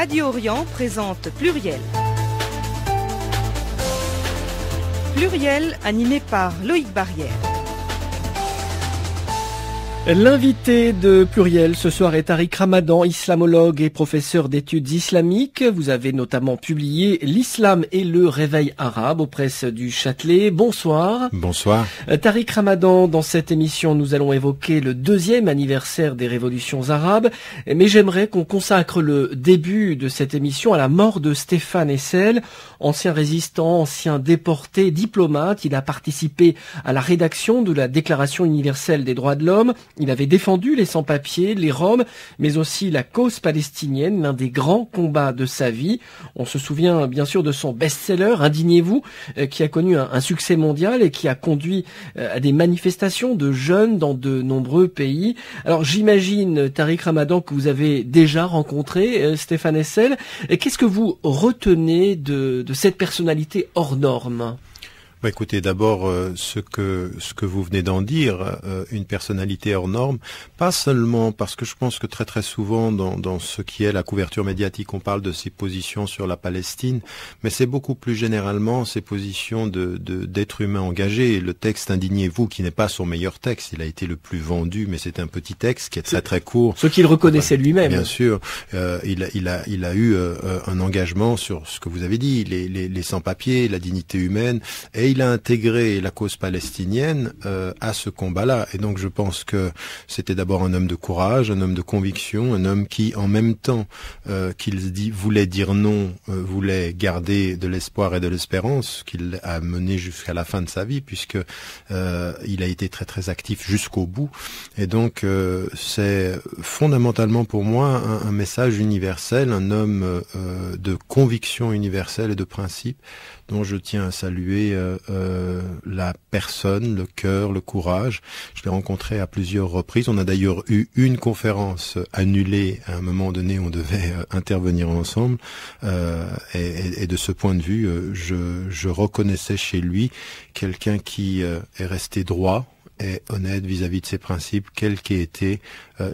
Radio Orient présente Pluriel. Pluriel animé par Loïc Barrière. L'invité de Pluriel ce soir est Tariq Ramadan, islamologue et professeur d'études islamiques. Vous avez notamment publié L'islam et le réveil arabe aux presses du Châtelet. Bonsoir. Bonsoir. Tariq Ramadan, dans cette émission, nous allons évoquer le 2e anniversaire des révolutions arabes. Mais j'aimerais qu'on consacre le début de cette émission à la mort de Stéphane Hessel, ancien résistant, ancien déporté, diplomate. Il a participé à la rédaction de la Déclaration universelle des droits de l'homme. Il avait défendu les sans-papiers, les Roms, mais aussi la cause palestinienne, l'un des grands combats de sa vie. On se souvient bien sûr de son best-seller, Indignez-vous, qui a connu un succès mondial et qui a conduit à des manifestations de jeunes dans de nombreux pays. Alors j'imagine, Tariq Ramadan, que vous avez déjà rencontré Stéphane Hessel. Qu'est-ce que vous retenez de cette personnalité hors norme ? Écoutez, d'abord, ce que vous venez d'en dire, une personnalité hors norme, pas seulement parce que je pense que très très souvent dans ce qui est la couverture médiatique, on parle de ses positions sur la Palestine, mais c'est beaucoup plus généralement ses positions d'être humain engagé. Le texte Indignez-vous, qui n'est pas son meilleur texte, il a été le plus vendu, mais c'est un petit texte qui est très très court. Ce qu'il reconnaissait lui-même. Bien sûr, il a eu un engagement sur ce que vous avez dit, les sans-papiers, la dignité humaine, et il a intégré la cause palestinienne à ce combat-là. Et donc je pense que c'était d'abord un homme de courage, un homme de conviction, un homme qui, en même temps qu'il voulait dire non, voulait garder de l'espoir et de l'espérance, qu'il a mené jusqu'à la fin de sa vie, puisque il a été très très actif jusqu'au bout. Et donc c'est fondamentalement pour moi un message universel, un homme de conviction universelle et de principe, dont je tiens à saluer la personne, le cœur, le courage. Je l'ai rencontré à plusieurs reprises. On a d'ailleurs eu une conférence annulée à un moment donné, on devait intervenir ensemble. Et de ce point de vue, je reconnaissais chez lui quelqu'un qui est resté droit et honnête vis-à-vis de ses principes, quelles qu'aient été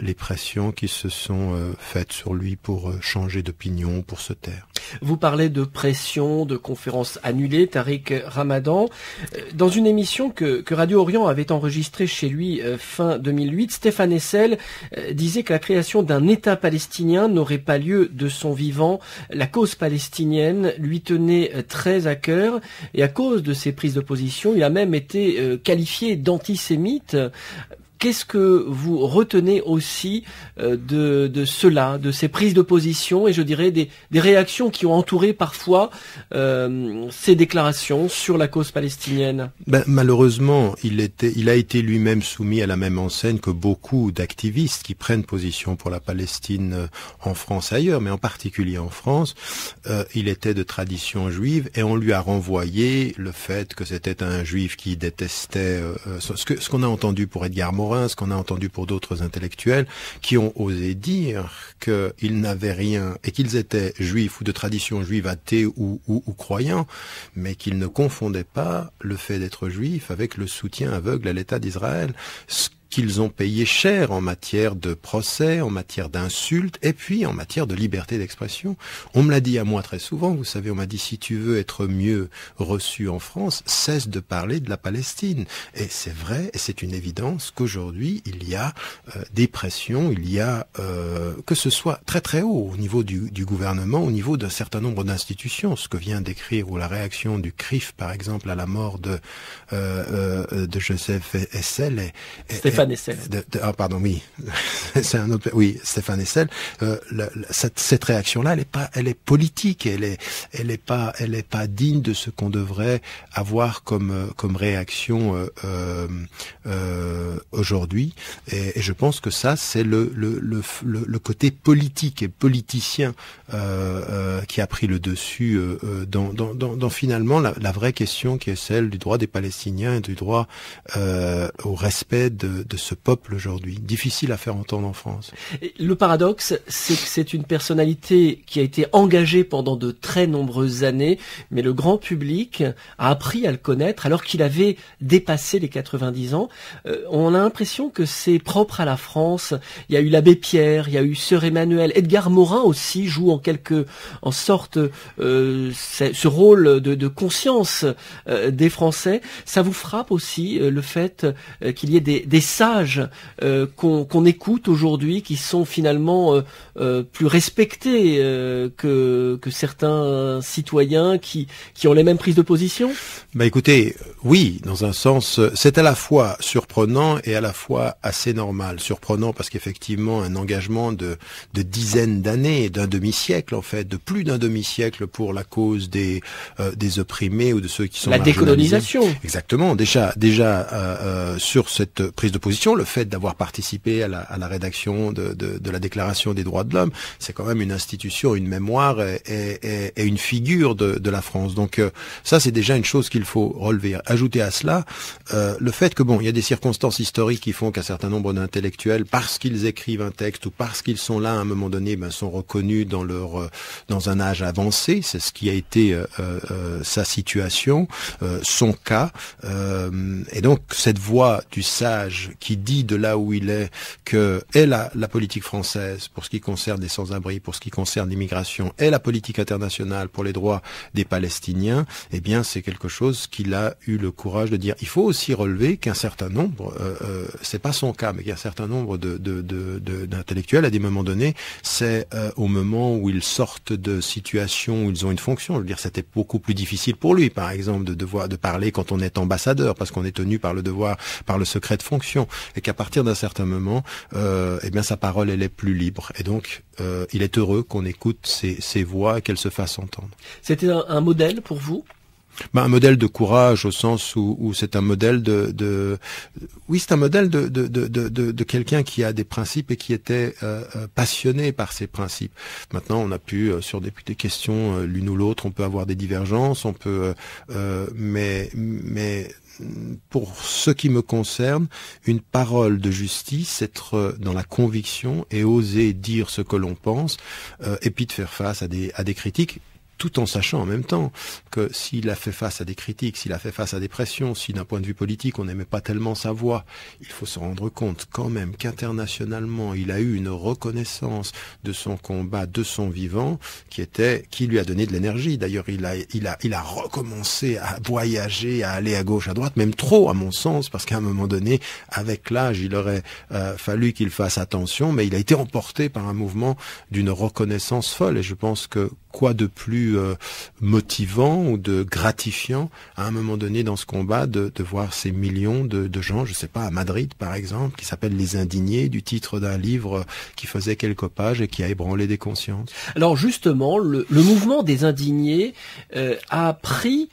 les pressions qui se sont faites sur lui pour changer d'opinion, pour se taire. Vous parlez de pression, de conférences annulées, Tariq Ramadan. Dans une émission que Radio Orient avait enregistrée chez lui fin 2008, Stéphane Hessel disait que la création d'un État palestinien n'aurait pas lieu de son vivant. La cause palestinienne lui tenait très à cœur et à cause de ses prises de position, il a même été qualifié d'antisémite. Qu'est-ce que vous retenez aussi de cela, de ces prises de position et je dirais des réactions qui ont entouré parfois ces déclarations sur la cause palestinienne? Malheureusement, il a été lui-même soumis à la même enseigne que beaucoup d'activistes qui prennent position pour la Palestine en France et ailleurs, mais en particulier en France. Il était de tradition juive et on lui a renvoyé le fait que c'était un juif qui détestait ce qu'on a entendu pour Edgar Morin, ce qu'on a entendu pour d'autres intellectuels qui ont osé dire qu'ils n'avaient rien et qu'ils étaient juifs ou de tradition juive athée ou croyants, mais qu'ils ne confondaient pas le fait d'être juifs avec le soutien aveugle à l'État d'Israël. Qu'ils ont payé cher en matière de procès, en matière d'insultes, et puis en matière de liberté d'expression. On me l'a dit à moi très souvent, vous savez, on m'a dit, si tu veux être mieux reçu en France, cesse de parler de la Palestine. Et c'est vrai, et c'est une évidence qu'aujourd'hui, il y a des pressions, il y a, que ce soit très très haut, au niveau du gouvernement, au niveau d'un certain nombre d'institutions, ce que vient d'écrire, ou la réaction du CRIF, par exemple, à la mort de Joseph Hessel, Stéphane Hessel. Pardon, oui, c'est un autre. Oui, Stéphane Hessel. Cette réaction-là, elle est politique. Elle est pas digne de ce qu'on devrait avoir comme réaction aujourd'hui. Et je pense que ça, c'est le côté politique et politicien qui a pris le dessus dans finalement la vraie question qui est celle du droit des Palestiniens et du droit au respect de ce peuple aujourd'hui. Difficile à faire entendre en France. Et le paradoxe, c'est que c'est une personnalité qui a été engagée pendant de très nombreuses années, mais le grand public a appris à le connaître alors qu'il avait dépassé les 90 ans. On a l'impression que c'est propre à la France. Il y a eu l'abbé Pierre, il y a eu Sœur Emmanuel, Edgar Morin aussi joue en sorte ce rôle de conscience des Français. Ça vous frappe aussi le fait qu'il y ait des sages qu'on écoute aujourd'hui, qui sont finalement plus respectés que certains citoyens qui ont les mêmes prises de position? Bah écoutez, oui, dans un sens, c'est à la fois surprenant et à la fois assez normal. Surprenant parce qu'effectivement, un engagement de dizaines d'années, d'un demi-siècle en fait, de plus d'un demi-siècle pour la cause des opprimés ou de ceux qui sont la décolonisation. Exactement. Déjà sur cette prise de position, le fait d'avoir participé à la rédaction de la Déclaration des droits de l'homme, c'est quand même une institution, une mémoire et une figure de la France. Donc ça, c'est déjà une chose qu'il faut relever. Ajouter à cela le fait que il y a des circonstances historiques qui font qu'un certain nombre d'intellectuels, parce qu'ils écrivent un texte ou parce qu'ils sont là à un moment donné, sont reconnus dans un âge avancé. C'est ce qui a été sa situation, son cas, et donc cette voix du sage qui dit de là où il est que la politique française pour ce qui concerne les sans-abri, pour ce qui concerne l'immigration, et la politique internationale pour les droits des Palestiniens, eh bien c'est quelque chose qu'il a eu le courage de dire. Il faut aussi relever qu'un certain nombre, c'est pas son cas, mais qu'un certain nombre d'intellectuels à des moments donnés, c'est au moment où ils sortent de situations où ils ont une fonction. Je veux dire, c'était beaucoup plus difficile pour lui, par exemple, de parler quand on est ambassadeur, parce qu'on est tenu par le devoir, par le secret de fonction, et qu'à partir d'un certain moment, eh bien sa parole elle est plus libre. Et donc, il est heureux qu'on écoute ces voix et qu'elles se fassent entendre. C'était un modèle pour vous? Un modèle de courage au sens où c'est un modèle oui, c'est un modèle de quelqu'un qui a des principes et qui était passionné par ces principes. Maintenant, on a pu sur des questions l'une ou l'autre, on peut avoir des divergences, on peut mais pour ce qui me concerne, une parole de justice, être dans la conviction et oser dire ce que l'on pense, et puis de faire face à des critiques, tout en sachant en même temps que s'il a fait face à des critiques, s'il a fait face à des pressions, si d'un point de vue politique on n'aimait pas tellement sa voix, il faut se rendre compte quand même qu'internationalement il a eu une reconnaissance de son combat, de son vivant, qui lui a donné de l'énergie. D'ailleurs, il a recommencé à voyager, à aller à gauche, à droite, même trop à mon sens, parce qu'à un moment donné, avec l'âge, il aurait fallu qu'il fasse attention, mais il a été emporté par un mouvement d'une reconnaissance folle, et je pense que quoi de plus motivant ou de gratifiant à un moment donné dans ce combat de voir ces millions de gens, je sais pas, à Madrid par exemple, qui s'appellent Les Indignés, du titre d'un livre qui faisait quelques pages et qui a ébranlé des consciences. Alors justement, le mouvement des Indignés a pris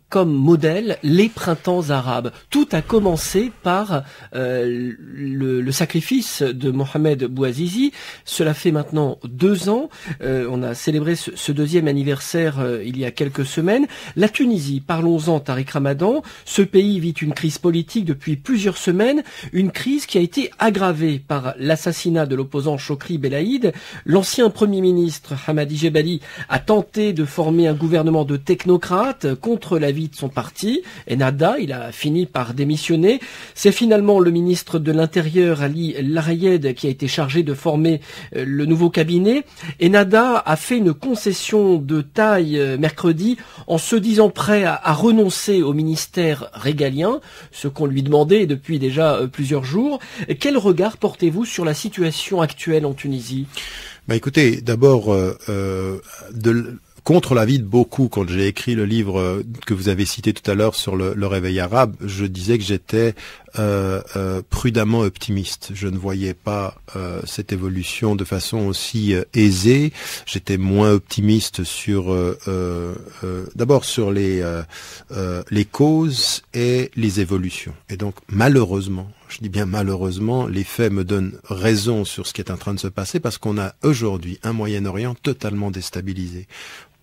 comme modèle les printemps arabes. Tout a commencé par le sacrifice de Mohamed Bouazizi. Cela fait maintenant 2 ans. On a célébré ce deuxième anniversaire il y a quelques semaines. La Tunisie, parlons-en, Tariq Ramadan. Ce pays vit une crise politique depuis plusieurs semaines, une crise qui a été aggravée par l'assassinat de l'opposant Chokri Belaïd. L'ancien Premier ministre Hamadi Jebali a tenté de former un gouvernement de technocrates contre l'avis de son parti, Ennahda. Il a fini par démissionner. C'est finalement le ministre de l'Intérieur, Ali Larayed, qui a été chargé de former le nouveau cabinet. Ennahda a fait une concession de taille mercredi en se disant prêt à renoncer au ministère régalien, ce qu'on lui demandait depuis déjà plusieurs jours. Quel regard portez-vous sur la situation actuelle en Tunisie? Écoutez, d'abord, contre l'avis de beaucoup, quand j'ai écrit le livre que vous avez cité tout à l'heure sur le réveil arabe, je disais que j'étais prudemment optimiste. Je ne voyais pas cette évolution de façon aussi aisée. J'étais moins optimiste sur d'abord sur les causes et les évolutions. Et donc malheureusement, je dis bien malheureusement, les faits me donnent raison sur ce qui est en train de se passer, parce qu'on a aujourd'hui un Moyen-Orient totalement déstabilisé.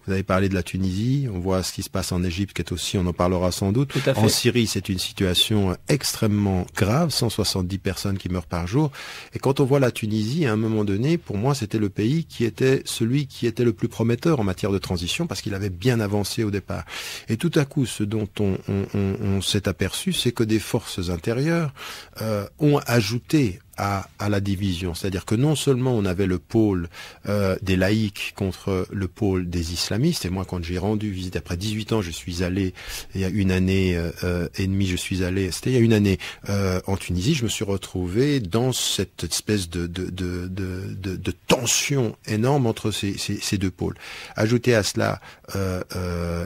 Vous avez parlé de la Tunisie, on voit ce qui se passe en Égypte, qui est aussi, on en parlera sans doute. Tout à fait. En Syrie, c'est une situation extrêmement grave, 170 personnes qui meurent par jour. Et quand on voit la Tunisie, à un moment donné, pour moi, c'était le pays qui était celui qui était le plus prometteur en matière de transition, parce qu'il avait bien avancé au départ. Et tout à coup, ce dont on s'est aperçu, c'est que des forces intérieures ont ajouté à la division. C'est-à-dire que non seulement on avait le pôle des laïcs contre le pôle des islamistes, et moi quand j'ai rendu visite, après 18 ans, je suis allé, il y a une année et demie, c'était il y a une année en Tunisie, je me suis retrouvé dans cette espèce de tension énorme entre ces deux pôles. Ajoutez à cela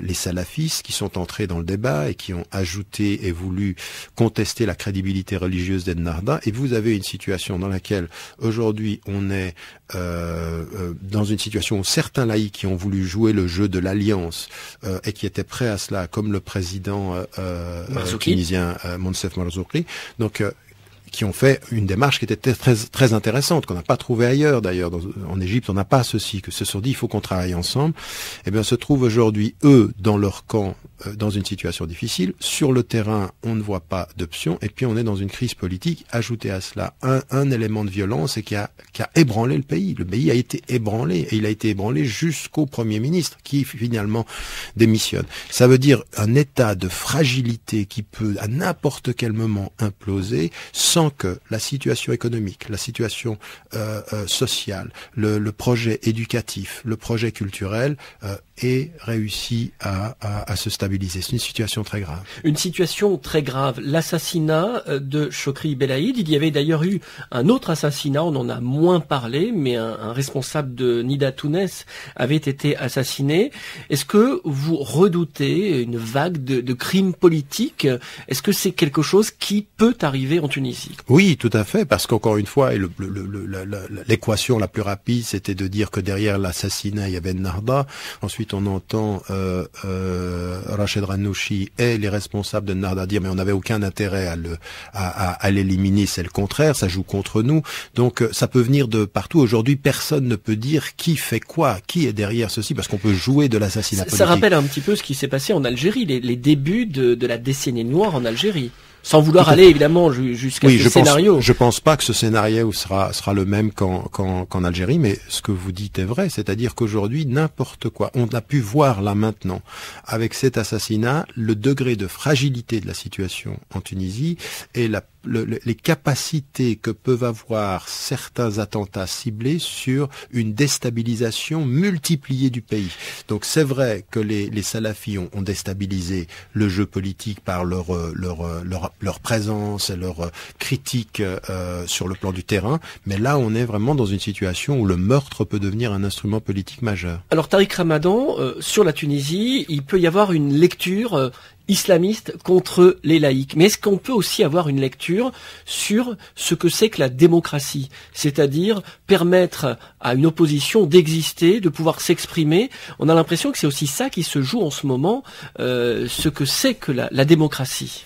les salafistes qui sont entrés dans le débat et qui ont ajouté et voulu contester la crédibilité religieuse d'Ennahda, et vous avez une situation dans laquelle aujourd'hui on est dans une situation où certains laïcs qui ont voulu jouer le jeu de l'alliance et qui étaient prêts à cela, comme le président tunisien Monsef Marzouki, donc qui ont fait une démarche qui était très, très intéressante, qu'on n'a pas trouvé ailleurs d'ailleurs. En Égypte, on n'a pas ceci, que se sont dit, il faut qu'on travaille ensemble. Eh bien, se trouvent aujourd'hui, eux, dans leur camp, dans une situation difficile. Sur le terrain, on ne voit pas d'option. Et puis, on est dans une crise politique. Ajoutez à cela un élément de violence et qui a ébranlé le pays. Le pays a été ébranlé. Et il a été ébranlé jusqu'au Premier ministre, qui finalement démissionne. Ça veut dire un état de fragilité qui peut, à n'importe quel moment, imploser, sans que la situation économique, la situation sociale, le projet éducatif, le projet culturel ait réussi à se stabiliser. C'est une situation très grave. Une situation très grave. L'assassinat de Chokri Belaïd, il y avait d'ailleurs eu un autre assassinat, on en a moins parlé, mais un responsable de Nida Tounes avait été assassiné. Est-ce que vous redoutez une vague de crimes politiques? Est-ce que c'est quelque chose qui peut arriver en Tunisie? Oui, tout à fait, parce qu'encore une fois, l'équation la plus rapide, c'était de dire que derrière l'assassinat, il y avait Ennahda. Ensuite, on entend Rached Ghannouchi et les responsables de Ennahda dire mais on n'avait aucun intérêt à l'éliminer, c'est le contraire, ça joue contre nous. Donc ça peut venir de partout. Aujourd'hui, personne ne peut dire qui fait quoi, qui est derrière ceci, parce qu'on peut jouer de l'assassinat politique. Ça rappelle un petit peu ce qui s'est passé en Algérie, les débuts de la décennie noire en Algérie. Sans vouloir aller évidemment jusqu'à ce scénario. Je pense pas que ce scénario sera le même qu'en Algérie, mais ce que vous dites est vrai, c'est-à-dire qu'aujourd'hui n'importe quoi. On a pu voir là maintenant avec cet assassinat le degré de fragilité de la situation en Tunisie et les capacités que peuvent avoir certains attentats ciblés sur une déstabilisation multipliée du pays. Donc c'est vrai que les salafis ont déstabilisé le jeu politique par leur présence et leur critique sur le plan du terrain, mais là on est vraiment dans une situation où le meurtre peut devenir un instrument politique majeur. Alors Tariq Ramadan, sur la Tunisie, il peut y avoir une lecture islamiste contre les laïcs. Mais est-ce qu'on peut aussi avoir une lecture sur ce que c'est que la démocratie? C'est-à-dire permettre à une opposition d'exister, de pouvoir s'exprimer. On a l'impression que c'est aussi ça qui se joue en ce moment, ce que c'est que la démocratie.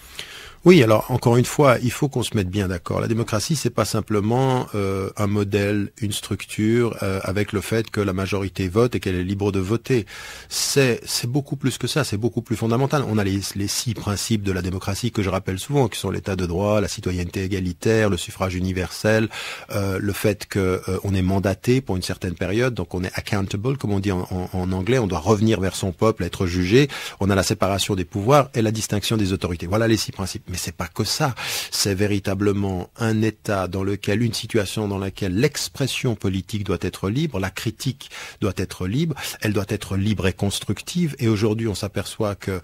Oui, alors encore une fois, il faut qu'on se mette bien d'accord. La démocratie, c'est pas simplement un modèle, une structure avec le fait que la majorité vote et qu'elle est libre de voter. C'est beaucoup plus que ça, c'est beaucoup plus fondamental. On a les 6 principes de la démocratie que je rappelle souvent, qui sont l'état de droit, la citoyenneté égalitaire, le suffrage universel, le fait que on est mandaté pour une certaine période, donc on est accountable, comme on dit en anglais, on doit revenir vers son peuple, être jugé. On a la séparation des pouvoirs et la distinction des autorités. Voilà les 6 principes. Mais c'est pas que ça. C'est véritablement un état une situation dans laquelle l'expression politique doit être libre, la critique doit être libre, elle doit être libre et constructive. Et aujourd'hui, on s'aperçoit que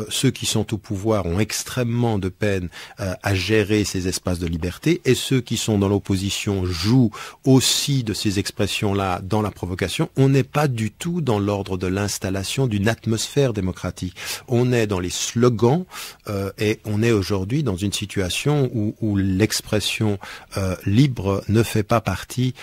ceux qui sont au pouvoir ont extrêmement de peine à gérer ces espaces de liberté, et ceux qui sont dans l'opposition jouent aussi de ces expressions-là dans la provocation. On n'est pas du tout dans l'ordre de l'installation d'une atmosphère démocratique. On est dans les slogans et on est aujourd'hui dans une situation où l'expression libre ne fait pas partie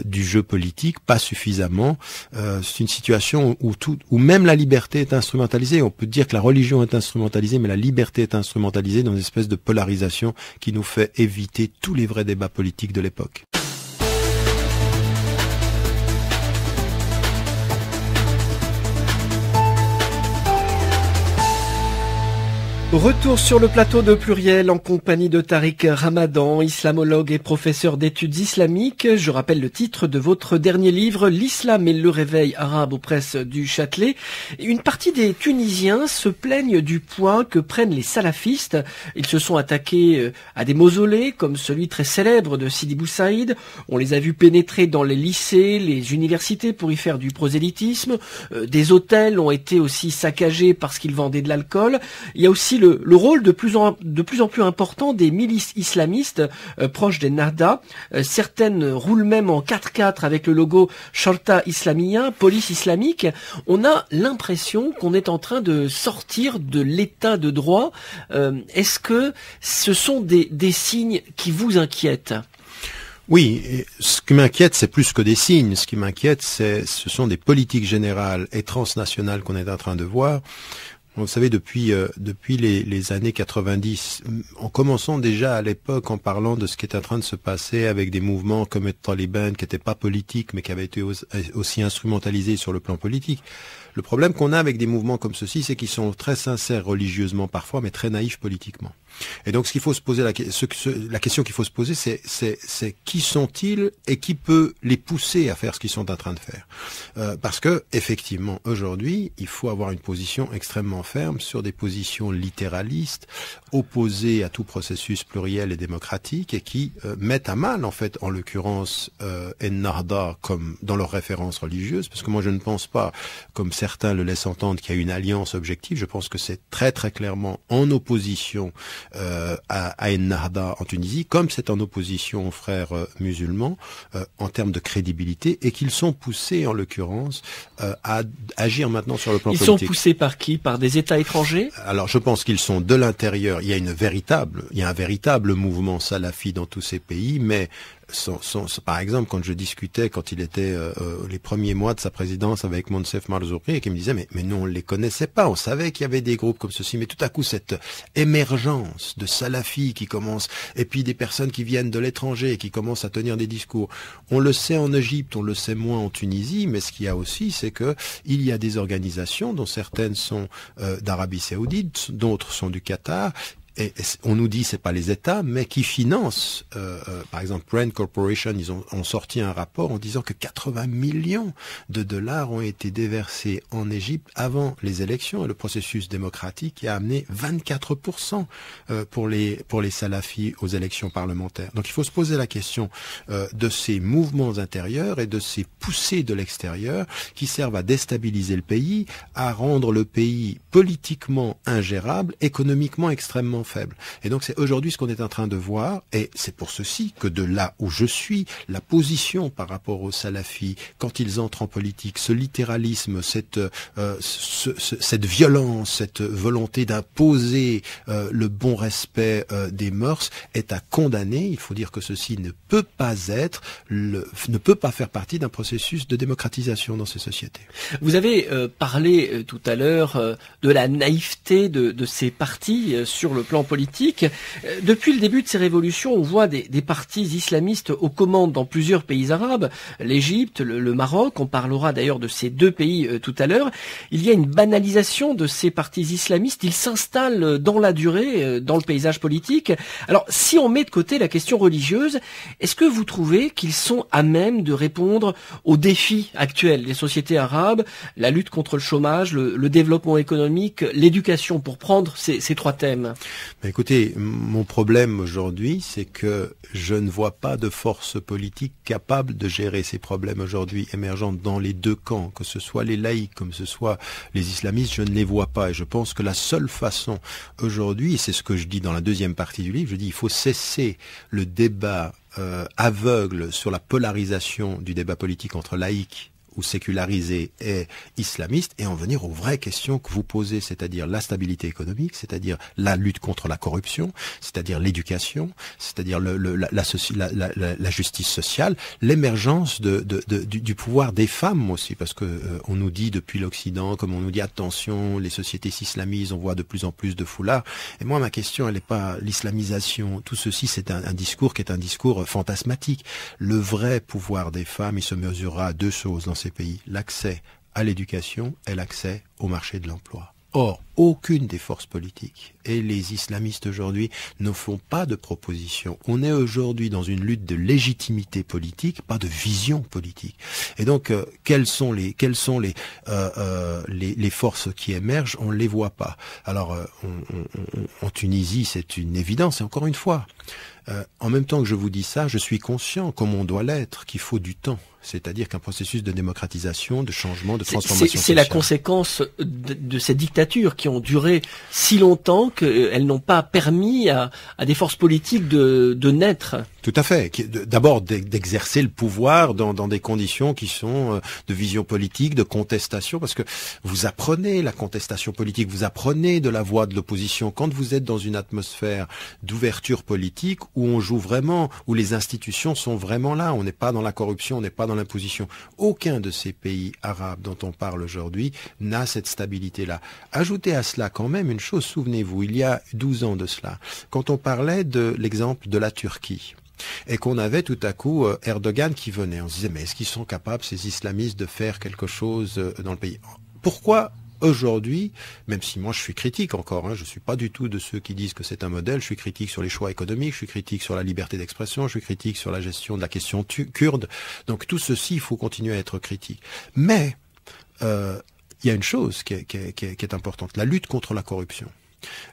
du jeu politique, pas suffisamment. C'est une situation où même la liberté est instrumentalisée. On peut dire que la religion est instrumentalisée, mais la liberté est instrumentalisée dans une espèce de polarisation qui nous fait éviter tous les vrais débats politiques de l'époque. Retour sur le plateau de Pluriel en compagnie de Tariq Ramadan, islamologue et professeur d'études islamiques. Je rappelle le titre de votre dernier livre, L'islam et le réveil arabe aux presses du Châtelet. Une partie des Tunisiens se plaignent du poids que prennent les salafistes. Ils se sont attaqués à des mausolées comme celui très célèbre de Sidi Bou Saïd. On les a vus pénétrer dans les lycées, les universités pour y faire du prosélytisme. Des hôtels ont été aussi saccagés parce qu'ils vendaient de l'alcool. Il y a aussi le rôle de plus en plus important des milices islamistes proches des Nahda. Certaines roulent même en 4x4 avec le logo Sharta Islamia, police islamique. On a l'impression qu'on est en train de sortir de l'état de droit. Est-ce que ce sont des signes qui vous inquiètent ? Oui, ce qui m'inquiète, c'est plus que des signes. Ce qui m'inquiète, ce sont des politiques générales et transnationales qu'on est en train de voir. Vous savez, depuis les années 90, en commençant déjà à l'époque en parlant de ce qui est en train de se passer avec des mouvements comme les Taliban, qui n'étaient pas politiques, mais qui avaient été aussi instrumentalisés sur le plan politique. Le problème qu'on a avec des mouvements comme ceux-ci, c'est qu'ils sont très sincères religieusement parfois, mais très naïfs politiquement. Et donc, ce qu'il faut se poser, la question qu'il faut se poser, c'est qui sont-ils et qui peut les pousser à faire ce qu'ils sont en train de faire. Parce que, effectivement, aujourd'hui, il faut avoir une position extrêmement ferme sur des positions littéralistes, opposées à tout processus pluriel et démocratique, et qui mettent à mal, en fait, en l'occurrence, Ennahda comme dans leurs références religieuses, parce que moi, je ne pense pas, comme certains le laissent entendre, qu'il y a une alliance objective. Je pense que c'est très, très clairement en opposition à Ennahda en Tunisie, comme c'est en opposition aux frères musulmans en termes de crédibilité, et qu'ils sont poussés en l'occurrence à agir maintenant sur le plan politique. Ils sont poussés par qui? Par des États étrangers? Alors je pense qu'ils sont de l'intérieur. Il y a un véritable mouvement salafi dans tous ces pays, mais par exemple, quand je discutais, quand il était les premiers mois de sa présidence avec Monsef Marzouki, et qui me disait mais nous on les connaissait pas, on savait qu'il y avait des groupes comme ceci, mais tout à coup cette émergence de salafis qui commence, et puis des personnes qui viennent de l'étranger et qui commencent à tenir des discours. On le sait en Égypte, on le sait moins en Tunisie, mais ce qu'il y a aussi, c'est que il y a des organisations dont certaines sont d'Arabie Saoudite, d'autres sont du Qatar. Et on nous dit c'est pas les États, mais qui financent. Par exemple, Rand Corporation, ils ont sorti un rapport en disant que 80 millions de dollars ont été déversés en Égypte avant les élections, et le processus démocratique a amené 24% pour les salafis aux élections parlementaires. Donc il faut se poser la question de ces mouvements intérieurs et de ces poussées de l'extérieur qui servent à déstabiliser le pays, à rendre le pays politiquement ingérable, économiquement extrêmement faible. Et donc c'est aujourd'hui ce qu'on est en train de voir, et c'est pour ceci que de là où je suis, la position par rapport aux salafis, quand ils entrent en politique, ce littéralisme, cette violence, cette volonté d'imposer le bon respect des mœurs est à condamner. Il faut dire que ceci ne peut pas faire partie d'un processus de démocratisation dans ces sociétés. Vous avez parlé tout à l'heure de la naïveté de ces partis sur le plan politique. Depuis le début de ces révolutions, on voit des partis islamistes aux commandes dans plusieurs pays arabes, l'Égypte, le Maroc, on parlera d'ailleurs de ces deux pays tout à l'heure. Il y a une banalisation de ces partis islamistes, ils s'installent dans la durée, dans le paysage politique. Alors, si on met de côté la question religieuse, est-ce que vous trouvez qu'ils sont à même de répondre aux défis actuels des sociétés arabes, la lutte contre le chômage, le développement économique, l'éducation, pour prendre ces trois thèmes? Écoutez, mon problème aujourd'hui, c'est que je ne vois pas de force politique capable de gérer ces problèmes aujourd'hui émergents dans les deux camps, que ce soit les laïcs, comme ce soit les islamistes, je ne les vois pas. Et je pense que la seule façon aujourd'hui, et c'est ce que je dis dans la deuxième partie du livre, je dis il faut cesser le débat aveugle sur la polarisation du débat politique entre laïcs ou sécularisés et islamistes, et en venir aux vraies questions que vous posez, c'est-à-dire la stabilité économique, c'est-à-dire la lutte contre la corruption, c'est-à-dire l'éducation, c'est-à-dire la justice sociale, l'émergence du pouvoir des femmes aussi, parce que on nous dit depuis l'Occident, comme on nous dit attention, les sociétés s'islamisent, on voit de plus en plus de foulards. Et moi, ma question, elle n'est pas l'islamisation. Tout ceci, c'est un discours qui est un discours fantasmatique. Le vrai pouvoir des femmes, il se mesurera à deux choses dans ces pays: l'accès à l'éducation et l'accès au marché de l'emploi. Or, aucune des forces politiques et les islamistes aujourd'hui ne font pas de propositions. On est aujourd'hui dans une lutte de légitimité politique, pas de vision politique. Et donc, quelles sont les forces qui émergent? On ne les voit pas. Alors, en Tunisie, c'est une évidence. Et encore une fois, en même temps que je vous dis ça, je suis conscient, comme on doit l'être, qu'il faut du temps. C'est-à-dire qu'un processus de démocratisation, de changement, de transformation sociale. C'est la conséquence de ces dictatures qui ont duré si longtemps qu'elles n'ont pas permis à des forces politiques de naître. Tout à fait. D'abord d'exercer le pouvoir dans des conditions qui sont de vision politique, de contestation, parce que vous apprenez la contestation politique, vous apprenez de la voix de l'opposition. Quand vous êtes dans une atmosphère d'ouverture politique où on joue vraiment, où les institutions sont vraiment là, on n'est pas dans la corruption, on n'est pas dans l'imposition. Aucun de ces pays arabes dont on parle aujourd'hui n'a cette stabilité-là. Ajoutez à cela quand même une chose, souvenez-vous, il y a 12 ans de cela, quand on parlait de l'exemple de la Turquie, et qu'on avait tout à coup Erdogan qui venait, on se disait mais est-ce qu'ils sont capables, ces islamistes, de faire quelque chose dans le pays? Pourquoi aujourd'hui, même si moi je suis critique encore, je suis pas du tout de ceux qui disent que c'est un modèle, je suis critique sur les choix économiques, je suis critique sur la liberté d'expression, je suis critique sur la gestion de la question kurde, donc tout ceci, il faut continuer à être critique. Mais il y a une chose qui est importante, la lutte contre la corruption.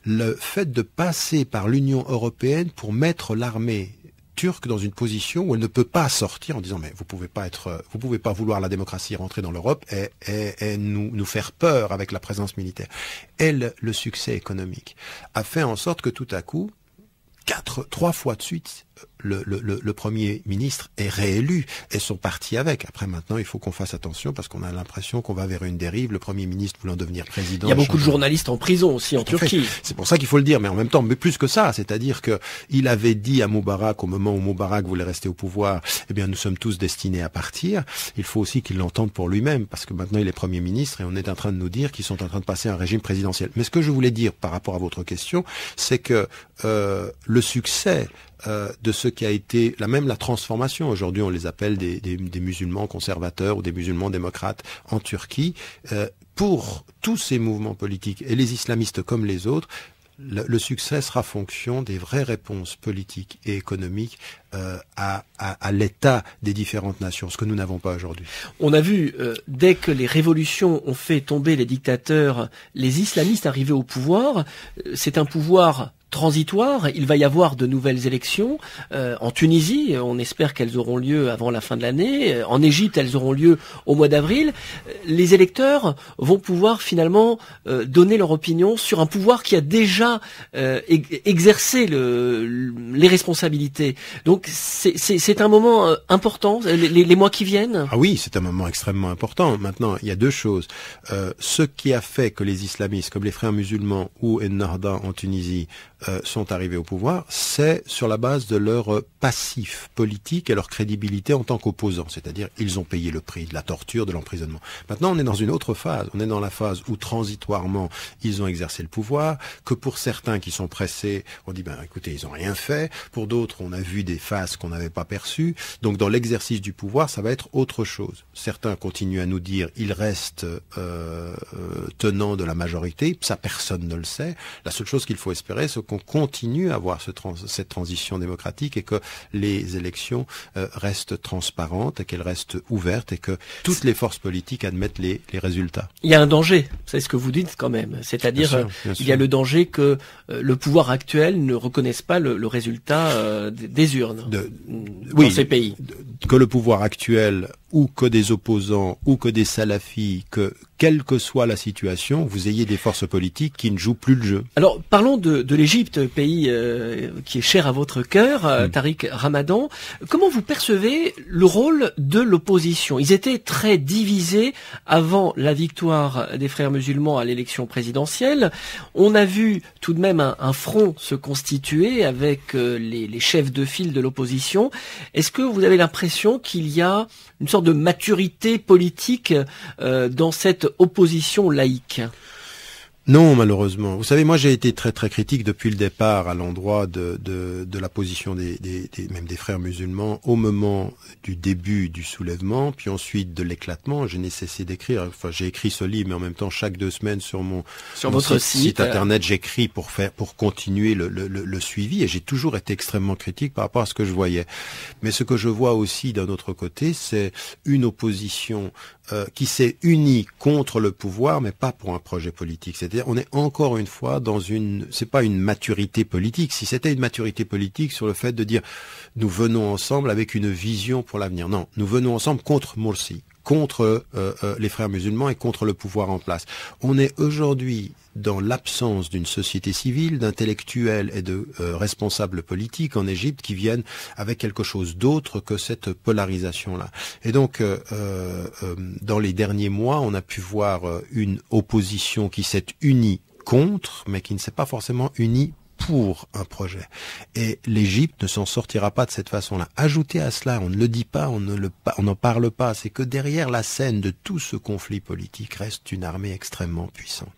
Le fait de passer par l'Union européenne pour mettre l'armée turque dans une position où elle ne peut pas sortir en disant mais vous pouvez pas vouloir la démocratie rentrer dans l'Europe et nous faire peur avec la présence militaire. Le succès économique a fait en sorte que tout à coup, 3 fois de suite, le Premier ministre est réélu et son parti avec. Après, maintenant, il faut qu'on fasse attention parce qu'on a l'impression qu'on va vers une dérive. Le Premier ministre voulant devenir président. Il y a beaucoup de journalistes en prison aussi en Turquie. C'est pour ça qu'il faut le dire, mais en même temps, mais plus que ça, c'est-à-dire que il avait dit à Moubarak, au moment où Moubarak voulait rester au pouvoir, eh bien, nous sommes tous destinés à partir. Il faut aussi qu'il l'entende pour lui-même parce que maintenant il est Premier ministre et on est en train de nous dire qu'ils sont en train de passer à un régime présidentiel. Mais ce que je voulais dire par rapport à votre question, c'est que le succès de ce qui a été la transformation. Aujourd'hui, on les appelle des musulmans conservateurs ou des musulmans démocrates en Turquie. Pour tous ces mouvements politiques, et les islamistes comme les autres, le succès sera fonction des vraies réponses politiques et économiques à l'état des différentes nations, ce que nous n'avons pas aujourd'hui. On a vu, dès que les révolutions ont fait tomber les dictateurs, les islamistes arrivés au pouvoir, c'est un pouvoir transitoire, il va y avoir de nouvelles élections en Tunisie, on espère qu'elles auront lieu avant la fin de l'année, en Égypte elles auront lieu au mois d'avril. Les électeurs vont pouvoir finalement donner leur opinion sur un pouvoir qui a déjà exercé les responsabilités. Donc c'est un moment important, les mois qui viennent. Ah oui, c'est un moment extrêmement important. Maintenant, il y a 2 choses. Ce qui a fait que les islamistes, comme les frères musulmans ou Ennahda en Tunisie, sont arrivés au pouvoir, c'est sur la base de leur passif politique et leur crédibilité en tant qu'opposants. C'est-à-dire, ils ont payé le prix de la torture, de l'emprisonnement. Maintenant, on est dans une autre phase. On est dans la phase où, transitoirement, ils ont exercé le pouvoir, que pour certains qui sont pressés, on dit, écoutez, ils ont rien fait. Pour d'autres, on a vu des phases qu'on n'avait pas perçues. Donc, dans l'exercice du pouvoir, ça va être autre chose. Certains continuent à nous dire, ils restent tenants de la majorité. Ça, personne ne le sait. La seule chose qu'il faut espérer, c'est qu'on continue à avoir cette transition démocratique et que les élections restent transparentes et qu'elles restent ouvertes et que toutes les forces politiques admettent les résultats. Il y a un danger, c'est ce que vous dites quand même, c'est-à-dire il y a le danger que le pouvoir actuel ne reconnaisse pas le résultat des urnes dans ces pays. Que le pouvoir actuel ou que des opposants ou que des salafis, que quelle que soit la situation, vous ayez des forces politiques qui ne jouent plus le jeu. Alors parlons de l'Égypte, pays qui est cher à votre cœur, Tariq Ramadan. Comment vous percevez le rôle de l'opposition? Ils étaient très divisés avant la victoire des frères musulmans à l'élection présidentielle. On a vu tout de même un front se constituer avec les chefs de file de l'opposition. Est-ce que vous avez l'impression qu'il y a une sorte de maturité politique dans cette opposition laïque? Non, malheureusement. Vous savez, moi j'ai été très très critique depuis le départ à l'endroit de la position même des frères musulmans au moment du début du soulèvement, puis ensuite de l'éclatement. Je n'ai cessé d'écrire. Enfin, j'ai écrit ce livre, mais en même temps chaque 2 semaines sur votre site internet, j'écris pour continuer le suivi, et j'ai toujours été extrêmement critique par rapport à ce que je voyais. Mais ce que je vois aussi d'un autre côté, c'est une opposition qui s'est unie contre le pouvoir, mais pas pour un projet politique. C'est-à-dire, on est encore une fois c'est pas une maturité politique. Si c'était une maturité politique sur le fait de dire, nous venons ensemble avec une vision pour l'avenir. Non, nous venons ensemble contre Morsi, contre les frères musulmans et contre le pouvoir en place. On est aujourd'hui dans l'absence d'une société civile, d'intellectuels et de responsables politiques en Égypte qui viennent avec quelque chose d'autre que cette polarisation-là. Et donc, dans les derniers mois, on a pu voir une opposition qui s'est unie contre, mais qui ne s'est pas forcément unie pour un projet. Et l'Égypte ne s'en sortira pas de cette façon-là. Ajoutez à cela, on ne le dit pas, on n'en parle pas, c'est que derrière la scène de tout ce conflit politique reste une armée extrêmement puissante.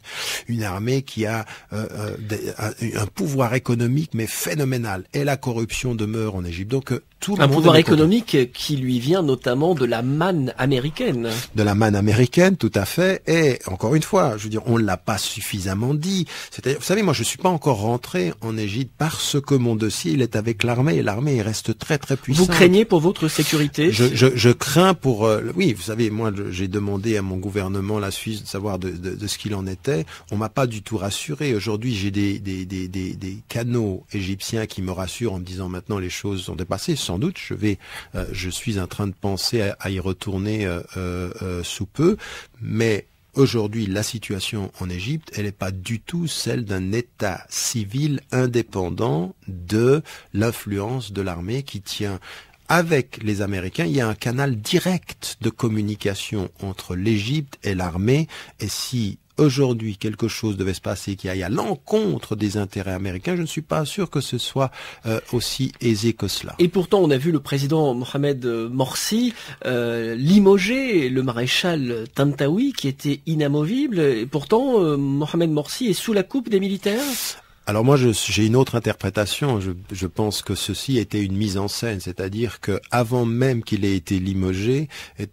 Une armée qui a un pouvoir économique mais phénoménal. Et la corruption demeure en Égypte. Donc tout le monde pouvoir économique qui lui vient notamment de la manne américaine. De la manne américaine, tout à fait. Et encore une fois, je veux dire, on l'a pas suffisamment dit. C'est-à-dire, vous savez, moi je suis pas encore rentré en Égypte parce que mon dossier il est avec l'armée, et l'armée reste très très puissante. Vous craignez pour votre sécurité? Je crains pour oui, vous savez, moi j'ai demandé à mon gouvernement la Suisse de savoir de ce qu'il en était. On m'a pas du tout rassuré. Aujourd'hui, j'ai des canaux égyptiens qui me rassurent en me disant maintenant les choses sont dépassées. Sans doute, je suis en train de penser à y retourner sous peu, mais aujourd'hui, la situation en Égypte, elle n'est pas du tout celle d'un État civil indépendant de l'influence de l'armée qui tient. Avec les Américains, il y a un canal direct de communication entre l'Égypte et l'armée, et si aujourd'hui quelque chose devait se passer qui aille à l'encontre des intérêts américains, je ne suis pas sûr que ce soit aussi aisé que cela. Et pourtant, on a vu le président Mohamed Morsi limoger le maréchal Tantawi qui était inamovible. Et pourtant, Mohamed Morsi est sous la coupe des militaires. Alors moi, j'ai une autre interprétation. Je pense que ceci était une mise en scène, c'est-à-dire que avant même qu'il ait été limogé,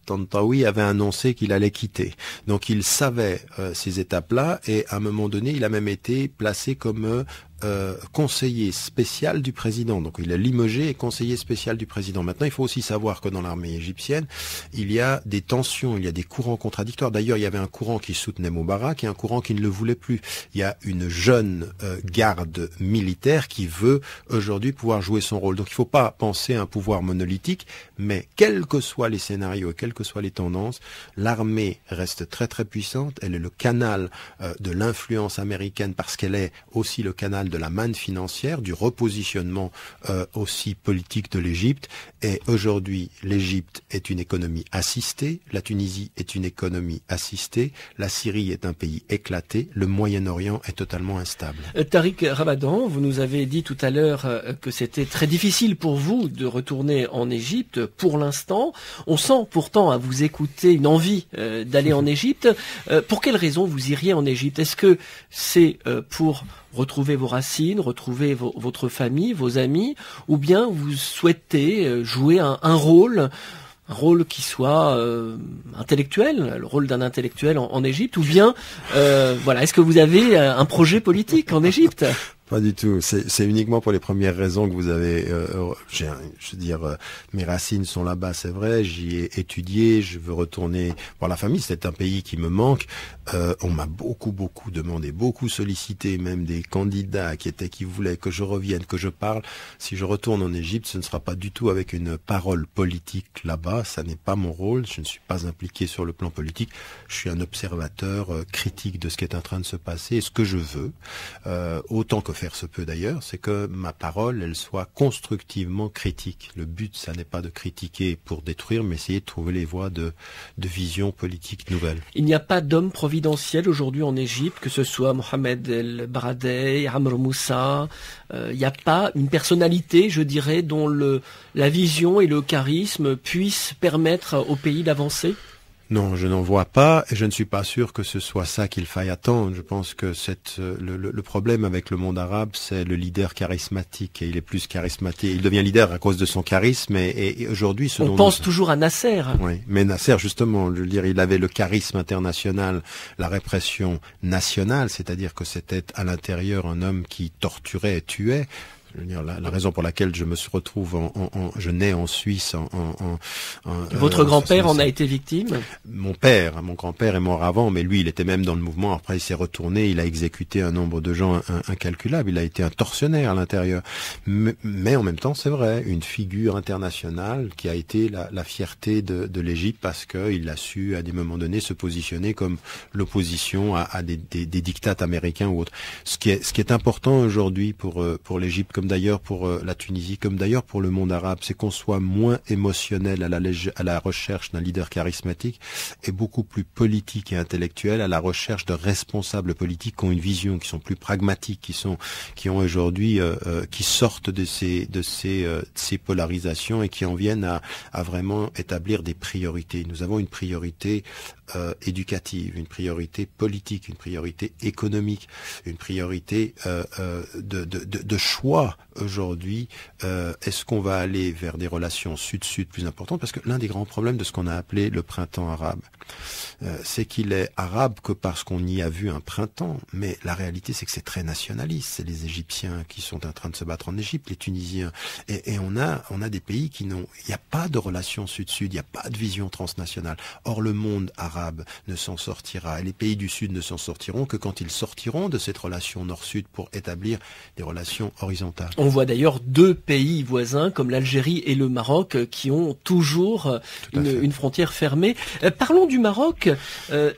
Tantawi avait annoncé qu'il allait quitter. Donc il savait ces étapes-là, et à un moment donné, il a même été placé comme conseiller spécial du président. Donc il est limogé et conseiller spécial du président. Maintenant, il faut aussi savoir que dans l'armée égyptienne, il y a des tensions, il y a des courants contradictoires. D'ailleurs, il y avait un courant qui soutenait Moubarak et un courant qui ne le voulait plus. Il y a une jeune garde militaire qui veut aujourd'hui pouvoir jouer son rôle. Donc il ne faut pas penser à un pouvoir monolithique, mais quels que soient les scénarios et quelles que soient les tendances, l'armée reste très très puissante. Elle est le canal de l'influence américaine parce qu'elle est aussi le canal de la manne financière, du repositionnement aussi politique de l'Égypte. Et aujourd'hui, l'Égypte est une économie assistée, la Tunisie est une économie assistée, la Syrie est un pays éclaté, le Moyen-Orient est totalement instable. Tariq Ramadan, vous nous avez dit tout à l'heure que c'était très difficile pour vous de retourner en Égypte pour l'instant. On sent pourtant à vous écouter une envie d'aller en Égypte. Pour quelles raisons vous iriez en Égypte? Est-ce que c'est pour retrouver vos racines, retrouver votre famille, vos amis, ou bien vous souhaitez jouer un rôle qui soit intellectuel, le rôle d'un intellectuel en Égypte, ou bien voilà, est-ce que vous avez un projet politique en Égypte? Pas du tout. C'est uniquement pour les premières raisons que vous avez. Je veux dire, mes racines sont là-bas, c'est vrai. J'y ai étudié. Je veux retourner voir la famille. C'est un pays qui me manque. On m'a beaucoup demandé, beaucoup sollicité, même des candidats qui voulaient que je revienne, que je parle. Si je retourne en Égypte, ce ne sera pas du tout avec une parole politique là-bas. Ça n'est pas mon rôle. Je ne suis pas impliqué sur le plan politique. Je suis un observateur critique de ce qui est en train de se passer. Et ce que je veux, autant que faire se peut d'ailleurs, c'est que ma parole, elle soit constructivement critique. Le but, ça n'est pas de critiquer pour détruire, mais essayer de trouver les voies de vision politique nouvelle. Il n'y a pas d'homme providentiel aujourd'hui en Égypte, que ce soit Mohamed El Baradei, Amr Moussa. Il n'y a pas une personnalité, je dirais, dont la vision et le charisme puissent permettre au pays d'avancer? Non, je n'en vois pas et je ne suis pas sûr que ce soit ça qu'il faille attendre. Je pense que le problème avec le monde arabe, c'est le leader charismatique et il est plus charismatique. Il devient leader à cause de son charisme et aujourd'hui... On pense toujours à Nasser. Oui, mais Nasser, justement, je veux dire, il avait le charisme international, la répression nationale, c'est-à-dire que c'était à l'intérieur un homme qui torturait et tuait. Je veux dire, la raison pour laquelle je me retrouve je nais en Suisse Votre grand-père en a été victime? Mon grand-père est mort avant, mais lui, il était même dans le mouvement. Après, il s'est retourné, il a exécuté un nombre de gens incalculable. Il a été un tortionnaire à l'intérieur. Mais en même temps, c'est vrai, une figure internationale qui a été la fierté de l'Égypte parce qu'il a su, à des moments donnés, se positionner comme l'opposition à des diktats américains ou autres. Ce qui est important aujourd'hui pour l'Égypte, comme d'ailleurs pour la Tunisie, comme d'ailleurs pour le monde arabe, c'est qu'on soit moins émotionnel à la recherche d'un leader charismatique et beaucoup plus politique et intellectuel à la recherche de responsables politiques qui ont une vision, qui sont plus pragmatiques, qui ont aujourd'hui, qui sortent de ces polarisations et qui en viennent à vraiment établir des priorités. Nous avons une priorité éducative, une priorité politique, une priorité économique, une priorité de choix aujourd'hui. Est-ce qu'on va aller vers des relations sud-sud plus importantes? Parce que l'un des grands problèmes de ce qu'on a appelé le printemps arabe, c'est qu'il est arabe que parce qu'on y a vu un printemps, mais la réalité c'est que c'est très nationaliste. C'est les Égyptiens qui sont en train de se battre en Égypte, les Tunisiens, et on a des pays qui n'ont, il n'y a pas de relation sud-sud, il n'y a pas de vision transnationale. Or le monde arabe ne s'en sortira, et les pays du Sud ne s'en sortiront que quand ils sortiront de cette relation nord-sud pour établir des relations horizontales. On voit d'ailleurs deux pays voisins comme l'Algérie et le Maroc qui ont toujours une frontière fermée. Parlons du Maroc.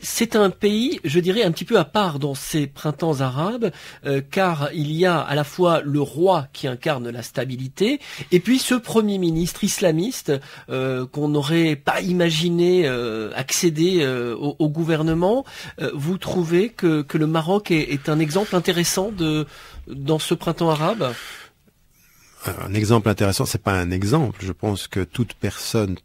C'est un pays, je dirais, un petit peu à part dans ces printemps arabes, car il y a à la fois le roi qui incarne la stabilité et puis ce premier ministre islamiste qu'on n'aurait pas imaginé accéder au gouvernement. Vous trouvez que le Maroc est un exemple intéressant dans ce printemps arabe? Un exemple intéressant, c'est pas un exemple. Je pense que toute personne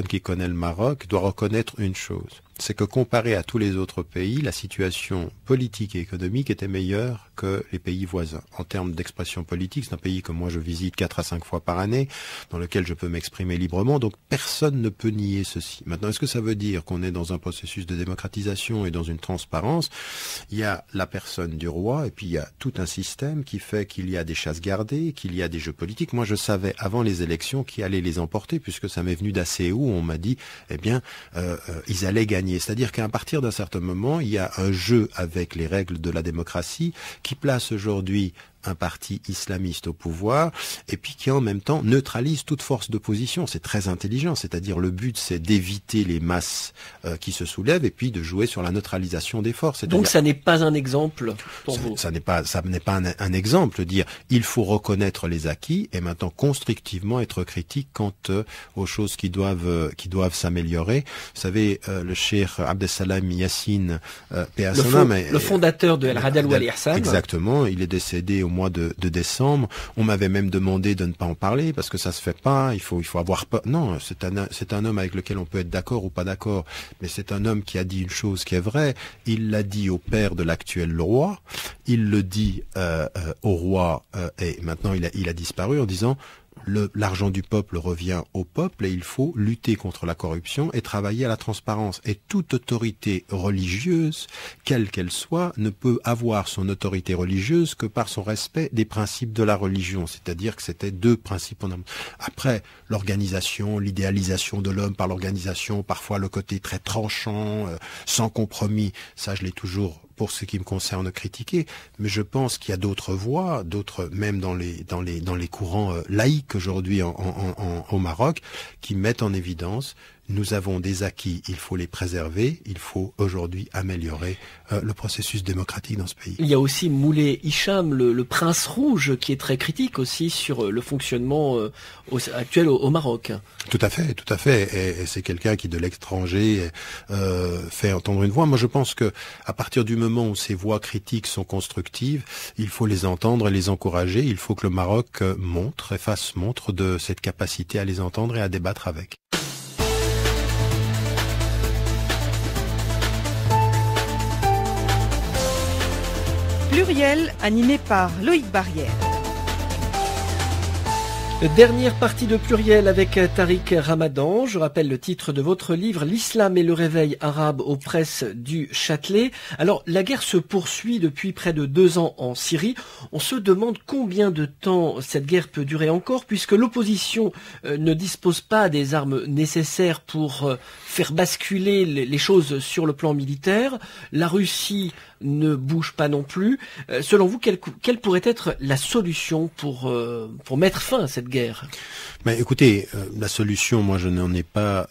qui connaît le Maroc doit reconnaître une chose. C'est que comparé à tous les autres pays, la situation politique et économique était meilleure que les pays voisins. En termes d'expression politique, c'est un pays que moi je visite 4 à 5 fois par année, dans lequel je peux m'exprimer librement, donc personne ne peut nier ceci. Maintenant, est-ce que ça veut dire qu'on est dans un processus de démocratisation et dans une transparence? Il y a la personne du roi, et puis il y a tout un système qui fait qu'il y a des chasses gardées, qu'il y a des jeux politiques. Moi je savais avant les élections qui allaient les emporter, puisque ça m'est venu d'assez haut, on m'a dit, ils allaient gagner. C'est-à-dire qu'à partir d'un certain moment, il y a un jeu avec les règles de la démocratie qui place aujourd'hui un parti islamiste au pouvoir et puis qui en même temps neutralise toute force d'opposition. C'est très intelligent, c'est-à-dire le but c'est d'éviter les masses qui se soulèvent et puis de jouer sur la neutralisation des forces. Donc ça n'est pas un exemple pour vous? Ça n'est pas un exemple, dire il faut reconnaître les acquis et maintenant constructivement être critique quant aux choses qui doivent s'améliorer. Vous savez, le cheikh Abdessalam Yassine, le fondateur de Al-Adl wa al-Ihsan. Exactement, il est décédé au mois de décembre. On m'avait même demandé de ne pas en parler parce que ça se fait pas, il faut avoir peur. Non, c'est un homme avec lequel on peut être d'accord ou pas d'accord, mais c'est un homme qui a dit une chose qui est vraie. Il l'a dit au père de l'actuel roi, il le dit au roi et maintenant il a disparu en disant l'argent du peuple revient au peuple et il faut lutter contre la corruption et travailler à la transparence. Et toute autorité religieuse, quelle qu'elle soit, ne peut avoir son autorité religieuse que par son respect des principes de la religion. C'est-à-dire que c'était deux principes. Après, l'organisation, l'idéalisation de l'homme par l'organisation, parfois le côté très tranchant, sans compromis, ça je l'ai toujours, pour ce qui me concerne, critiqué, mais je pense qu'il y a d'autres voies, même dans les courants laïques aujourd'hui au Maroc, qui mettent en évidence nous avons des acquis, il faut les préserver, il faut aujourd'hui améliorer le processus démocratique dans ce pays. Il y a aussi Moulay Hicham, le prince rouge, qui est très critique aussi sur le fonctionnement actuel au Maroc. Tout à fait, et c'est quelqu'un qui de l'étranger fait entendre une voix. Moi je pense que à partir du moment où ces voix critiques sont constructives, il faut les entendre et les encourager, il faut que le Maroc fasse montre de cette capacité à les entendre et à débattre avec. Pluriel, animé par Loïc Barrière. Dernière partie de Pluriel avec Tariq Ramadan. Je rappelle le titre de votre livre, L'islam et le réveil arabe aux presses du Châtelet. Alors, la guerre se poursuit depuis près de 2 ans en Syrie. On se demande combien de temps cette guerre peut durer encore, puisque l'opposition ne dispose pas des armes nécessaires pour faire basculer les choses sur le plan militaire. La Russie ne bouge pas non plus. Selon vous, quelle pourrait être la solution pour mettre fin à cette guerre? Mais écoutez, la solution, moi je n'en ai pas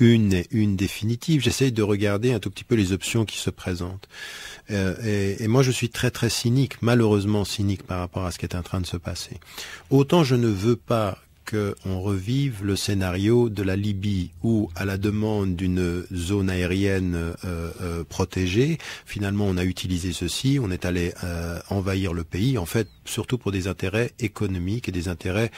une définitive. J'essaye de regarder un tout petit peu les options qui se présentent. Et moi je suis très très cynique, malheureusement cynique par rapport à ce qui est en train de se passer. Autant je ne veux pas qu'on revive le scénario de la Libye où, à la demande d'une zone aérienne protégée, finalement on a utilisé ceci, on est allé envahir le pays, en fait surtout pour des intérêts économiques et des intérêts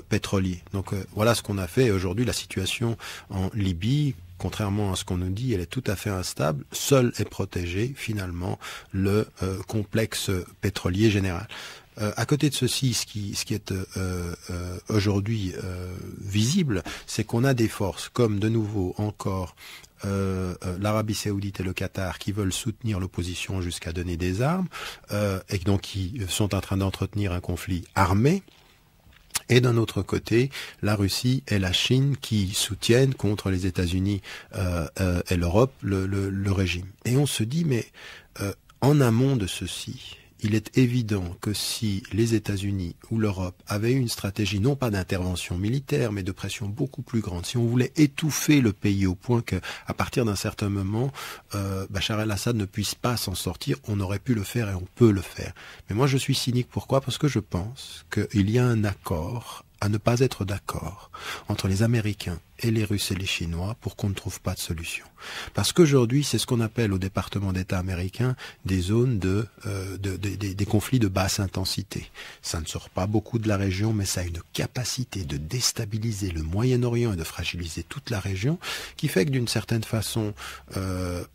pétroliers. Donc voilà ce qu'on a fait. Aujourd'hui la situation en Libye, contrairement à ce qu'on nous dit, elle est tout à fait instable. Seul est protégé finalement le complexe pétrolier général. À côté de ceci, ce qui est aujourd'hui visible, c'est qu'on a des forces comme de nouveau encore l'Arabie Saoudite et le Qatar qui veulent soutenir l'opposition jusqu'à donner des armes et donc qui sont en train d'entretenir un conflit armé. Et d'un autre côté, la Russie et la Chine qui soutiennent contre les États-Unis et l'Europe le régime. Et on se dit, mais en amont de ceci, il est évident que si les États-Unis ou l'Europe avaient eu une stratégie non pas d'intervention militaire, mais de pression beaucoup plus grande, si on voulait étouffer le pays au point qu'à partir d'un certain moment, Bachar el-Assad ne puisse pas s'en sortir, on aurait pu le faire et on peut le faire. Mais moi je suis cynique, pourquoi? Parce que je pense qu'il y a un accord à ne pas être d'accord entre les Américains et les Russes et les Chinois pour qu'on ne trouve pas de solution. Parce qu'aujourd'hui, c'est ce qu'on appelle au département d'État américain des zones des conflits de basse intensité. Ça ne sort pas beaucoup de la région, mais ça a une capacité de déstabiliser le Moyen-Orient et de fragiliser toute la région, qui fait que d'une certaine façon,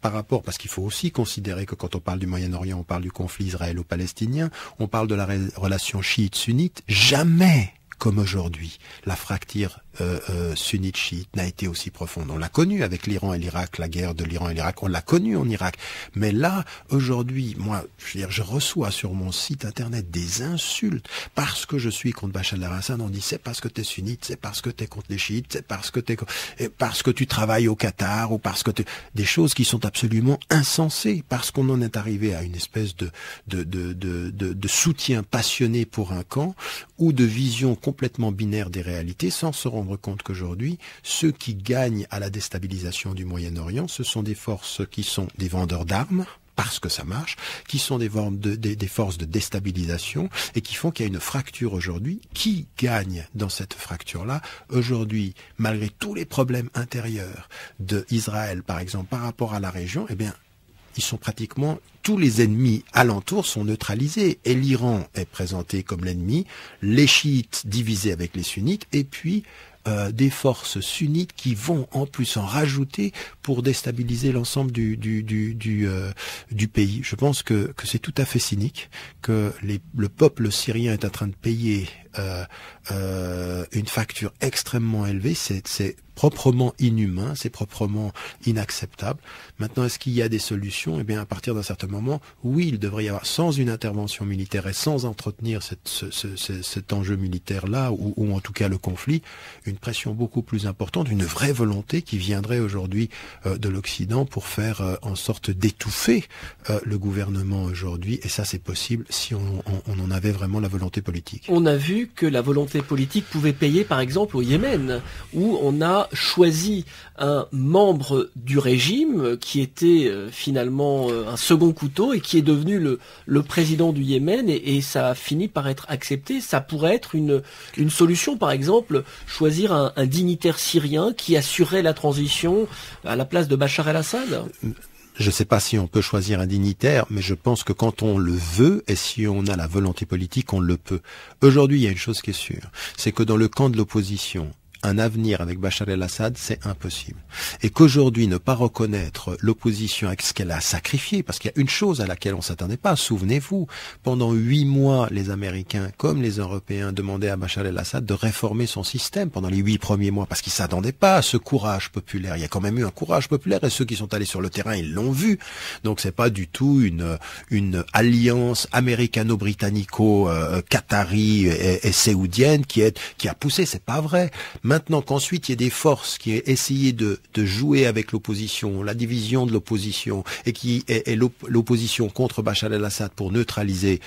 par rapport, parce qu'il faut aussi considérer que quand on parle du Moyen-Orient, on parle du conflit israélo-palestinien, on parle de la relation chiite-sunnite, jamais comme aujourd'hui, la fracture sunnite-chiite n'a été aussi profonde. On l'a connue avec l'Iran et l'Irak, la guerre de l'Iran et l'Irak, on l'a connue en Irak. Mais là, aujourd'hui, moi, je reçois sur mon site internet des insultes parce que je suis contre Bachar el-Assad. On dit c'est parce que t'es sunnite, c'est parce que t'es contre les chiites, c'est parce que tu travailles au Qatar ou parce que des choses qui sont absolument insensées, parce qu'on en est arrivé à une espèce de soutien passionné pour un camp ou de vision complètement binaire des réalités, sans se rendre compte qu'aujourd'hui, ceux qui gagnent à la déstabilisation du Moyen-Orient, ce sont des forces qui sont des vendeurs d'armes, parce que ça marche, qui sont des forces de déstabilisation et qui font qu'il y a une fracture aujourd'hui. Qui gagne dans cette fracture-là? Aujourd'hui, malgré tous les problèmes intérieurs d'Israël, par exemple, par rapport à la région, eh bien, ils sont pratiquement, tous les ennemis alentours sont neutralisés. Et l'Iran est présenté comme l'ennemi, les chiites divisés avec les sunnites, et puis des forces sunnites qui vont en plus en rajouter pour déstabiliser l'ensemble du pays. Je pense que c'est tout à fait cynique, que le peuple syrien est en train de payer une facture extrêmement élevée. C'est proprement inhumain, c'est proprement inacceptable. Maintenant, est-ce qu'il y a des solutions? Eh bien, à partir d'un certain moment, oui, il devrait y avoir, sans une intervention militaire et sans entretenir cet enjeu militaire-là, ou en tout cas le conflit, une pression beaucoup plus importante, une vraie volonté qui viendrait aujourd'hui de l'Occident pour faire en sorte d'étouffer le gouvernement aujourd'hui. Et ça, c'est possible si on en avait vraiment la volonté politique. On a vu que la volonté politique pouvait payer, par exemple, au Yémen, où on a choisi un membre du régime qui était finalement un second couteau et qui est devenu le président du Yémen, et ça a fini par être accepté. Ça pourrait être une solution, par exemple, choisir un dignitaire syrien qui assurerait la transition à la place de Bachar el-Assad. Je ne sais pas si on peut choisir un dignitaire, mais je pense que quand on le veut, et si on a la volonté politique, on le peut. Aujourd'hui, il y a une chose qui est sûre, c'est que dans le camp de l'opposition, un avenir avec Bachar el-Assad, c'est impossible. Et qu'aujourd'hui, ne pas reconnaître l'opposition avec ce qu'elle a sacrifié, parce qu'il y a une chose à laquelle on s'attendait pas, souvenez-vous, pendant 8 mois, les Américains comme les Européens demandaient à Bachar el-Assad de réformer son système pendant les 8 premiers mois, parce qu'ils s'attendaient pas à ce courage populaire. Il y a quand même eu un courage populaire, et ceux qui sont allés sur le terrain, ils l'ont vu. Donc c'est pas du tout une alliance américano-britannico-qatari et saoudienne qui a poussé, c'est pas vrai. Maintenant qu'ensuite il y ait des forces qui aient essayé de jouer avec l'opposition, la division de l'opposition, et qui est l'opposition contre Bachar el-Assad pour neutraliser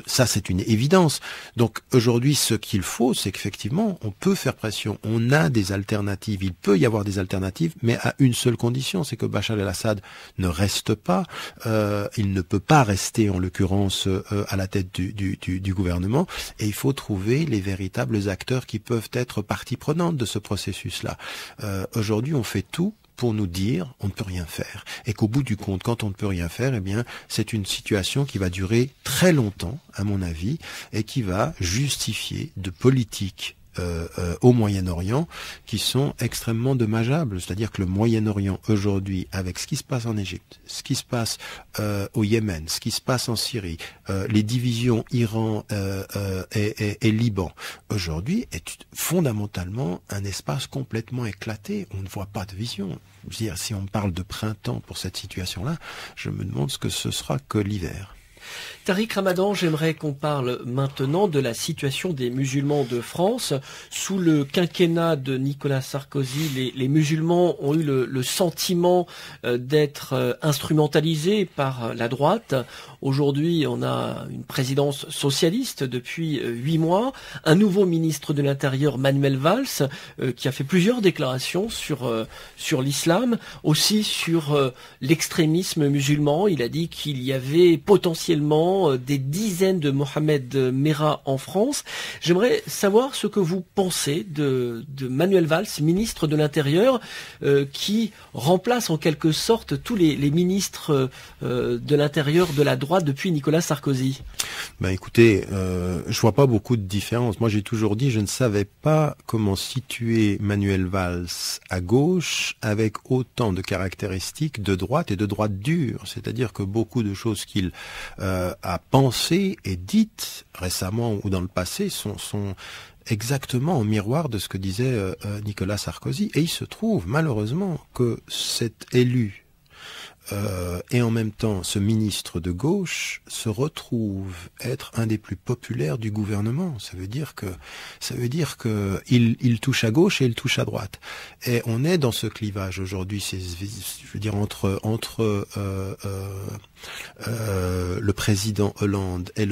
ça, c'est une évidence. Donc aujourd'hui, ce qu'il faut, c'est qu'effectivement, on peut faire pression, on a des alternatives, il peut y avoir des alternatives, mais à une seule condition, c'est que Bachar el-Assad ne reste pas, il ne peut pas rester en l'occurrence à la tête du gouvernement, et il faut trouver les véritables acteurs qui peuvent être partie prenante de ce processus-là. Aujourd'hui, on fait tout pour nous dire on ne peut rien faire. Et qu'au bout du compte, quand on ne peut rien faire, eh bien, c'est une situation qui va durer très longtemps, à mon avis, et qui va justifier de politiques au Moyen-Orient qui sont extrêmement dommageables. C'est-à-dire que le Moyen-Orient aujourd'hui, avec ce qui se passe en Égypte, ce qui se passe au Yémen, ce qui se passe en Syrie, les divisions Iran et Liban, aujourd'hui est fondamentalement un espace complètement éclaté. On ne voit pas de vision. Je veux dire, si on parle de printemps pour cette situation-là, je me demande ce que ce sera que l'hiver. Tariq Ramadan, j'aimerais qu'on parle maintenant de la situation des musulmans de France. Sous le quinquennat de Nicolas Sarkozy, les musulmans ont eu le sentiment d'être instrumentalisés par la droite. Aujourd'hui, on a une présidence socialiste depuis 8 mois, un nouveau ministre de l'Intérieur, Manuel Valls, qui a fait plusieurs déclarations sur l'islam, aussi sur l'extrémisme musulman. Il a dit qu'il y avait potentiellement des dizaines de Mohamed Merah en France. J'aimerais savoir ce que vous pensez de Manuel Valls, ministre de l'Intérieur, qui remplace en quelque sorte tous les ministres de l'Intérieur de la droite depuis Nicolas Sarkozy. Ben écoutez, je vois pas beaucoup de différence. Moi, j'ai toujours dit, je ne savais pas comment situer Manuel Valls à gauche avec autant de caractéristiques de droite et de droite dure. C'est-à-dire que beaucoup de choses qu'il a pensées et dites récemment ou dans le passé sont exactement en miroir de ce que disait Nicolas Sarkozy. Et il se trouve malheureusement que cet élu et en même temps ce ministre de gauche se retrouve être un des plus populaires du gouvernement. Ça veut dire que il touche à gauche et il touche à droite. Et on est dans ce clivage aujourd'hui, je veux dire entre le président Hollande et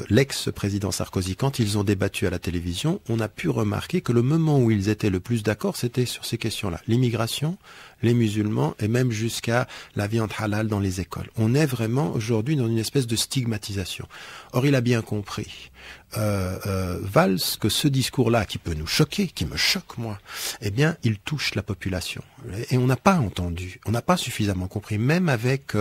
l'ex-président Sarkozy. Quand ils ont débattu à la télévision, on a pu remarquer que le moment où ils étaient le plus d'accord, c'était sur ces questions-là. L'immigration, les musulmans et même jusqu'à la viande halal dans les écoles. On est vraiment aujourd'hui dans une espèce de stigmatisation. Or, il a bien compris, Valls, que ce discours-là, qui peut nous choquer, qui me choque moi, eh bien, il touche la population. Et on n'a pas entendu, on n'a pas suffisamment compris, même avec